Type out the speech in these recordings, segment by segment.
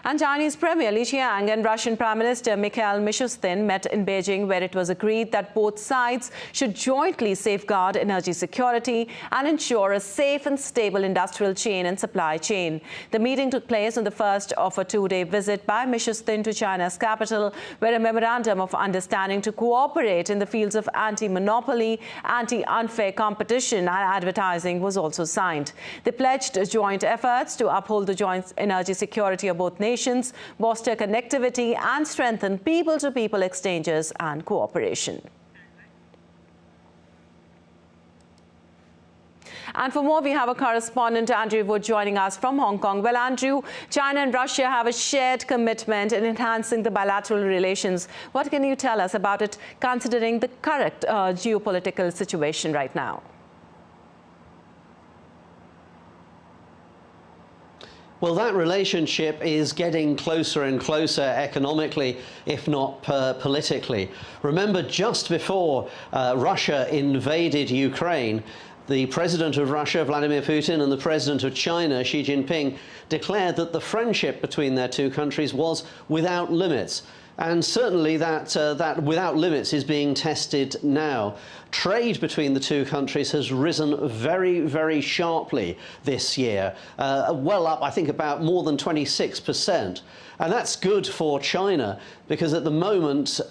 And Chinese Premier Li Qiang and Russian Prime Minister Mikhail Mishustin met in Beijing, where it was agreed that both sides should jointly safeguard energy security and ensure a safe and stable industrial chain and supply chain. The meeting took place on the first of a two-day visit by Mishustin to China's capital, where a memorandum of understanding to cooperate in the fields of anti-monopoly, anti-unfair competition and advertising was also signed. They pledged joint efforts to uphold the joint energy security of both nations, foster connectivity and strengthen people-to-people exchanges and cooperation. And for more, we have a correspondent, Andrew Wood, joining us from Hong Kong. Well, Andrew, China and Russia have a shared commitment in enhancing the bilateral relations. What can you tell us about it, considering the current geopolitical situation right now? Well, that relationship is getting closer and closer economically, if not politically. Remember, just before Russia invaded Ukraine, the president of Russia, Vladimir Putin, and the president of China, Xi Jinping, declared that the friendship between their two countries was without limits. And certainly that without limits is being tested now. Trade between the two countries has risen very, very sharply this year, well up, I think, about more than 26%. And that's good for China, because at the moment,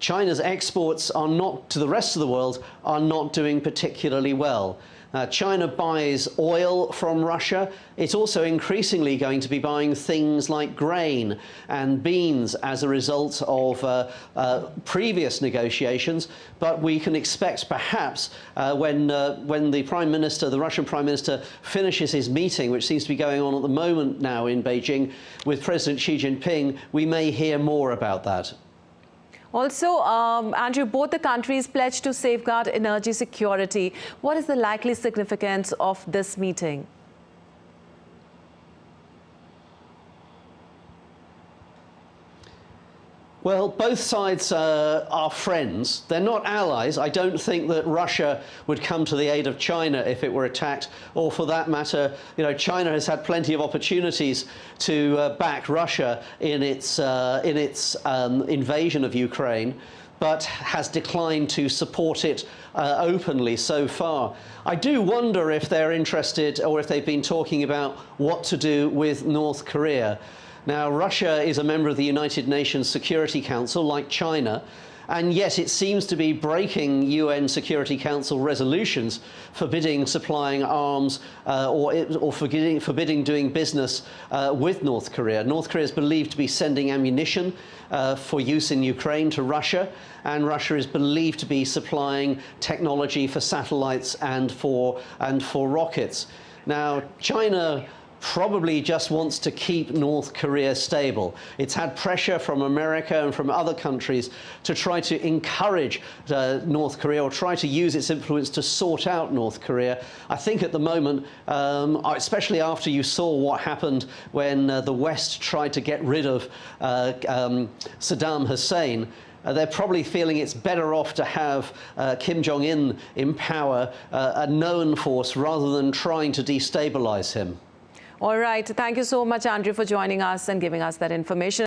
China's exports are not, to the rest of the world, are not doing particularly well. China buys oil from Russia. It's also increasingly going to be buying things like grain and beans as a result of previous negotiations. But we can expect perhaps when the Prime Minister, the Russian Prime Minister, finishes his meeting, which seems to be going on at the moment now in Beijing, with President Xi Jinping, we may hear more about that. Also, Andrew, both the countries pledged to safeguard energy security. What is the likely significance of this meeting? Well, both sides are friends. They're not allies. I don't think that Russia would come to the aid of China if it were attacked, or for that matter, you know, China has had plenty of opportunities to back Russia in its invasion of Ukraine, but has declined to support it openly so far. I do wonder if they're interested, or if they've been talking about what to do with North Korea. Now, Russia is a member of the United Nations Security Council, like China, and yet it seems to be breaking UN Security Council resolutions forbidding supplying arms or forbidding doing business with North Korea. North Korea is believed to be sending ammunition for use in Ukraine to Russia, and Russia is believed to be supplying technology for satellites and for rockets. Now, China probably just wants to keep North Korea stable. It's had pressure from America and from other countries to try to encourage North Korea, or try to use its influence to sort out North Korea. I think at the moment, especially after you saw what happened when the West tried to get rid of Saddam Hussein, they're probably feeling it's better off to have Kim Jong-un in power, a known force, rather than trying to destabilize him. All right. Thank you so much, Andrew, for joining us and giving us that information.